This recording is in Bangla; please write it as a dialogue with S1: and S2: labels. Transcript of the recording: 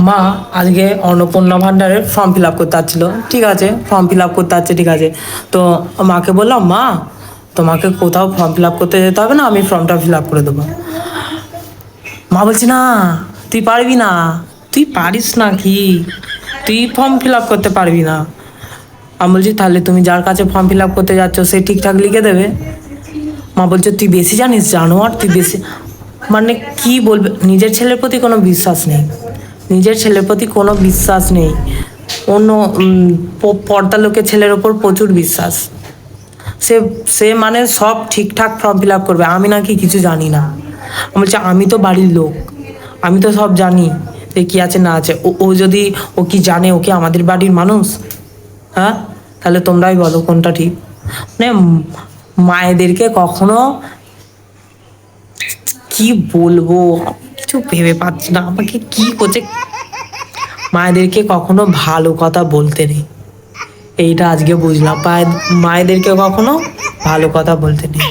S1: মা আজকে অন্নপূর্ণা ভান্ডারের ফর্ম ফিল আপ করতে আসছিল, ঠিক আছে, ফর্ম ফিল আপ করতে আসছে, ঠিক আছে। তো মাকে বললাম, মা তোমাকে কোথাও ফর্ম ফিল আপ করতে যেতে হবে না, আমি ফর্মটা ফিল আপ করে দেবো। মা বলছে, না তুই পারবি না, তুই পারিস না কি, তুই ফর্ম ফিল আপ করতে পারবি না। আমি বলছি, তাহলে তুমি যার কাছে ফর্ম ফিল আপ করতে যাচ্ছ সে ঠিকঠাক লিখে দেবে। মা বলছে, তুই বেশি জানিস, জানোয়ার তুই বেশি। মানে কি বলবে, নিজের ছেলের প্রতি কোনো বিশ্বাস নেই, নিজের ছেলের প্রতি কোনো বিশ্বাস নেই। অন্য পর্দা লোকের ছেলের ওপর প্রচুর বিশ্বাস। সে সে মানে সব ঠিকঠাক ফর্ম ফিল আপ করবে, আমি নাকি কিছু জানি না। আমি বলছি, আমি তো বাড়ির লোক, আমি তো সব জানি যে কি আছে না আছে। ও ও যদি ও কি জানে, ও কি আমাদের বাড়ির মানুষ? হ্যাঁ, তাহলে তোমরাই বলো কোনটা ঠিক। মানে মায়েদেরকে কখনো, কি বলবো, কিছু ভেবে পাচ্ছি না আমাকে কি করছে। মায়েদেরকে কখনো ভালো কথা বলতে নেই, এইটা আজকে বুঝলাম। মায়েদেরকে কখনো ভালো কথা বলতে নেই।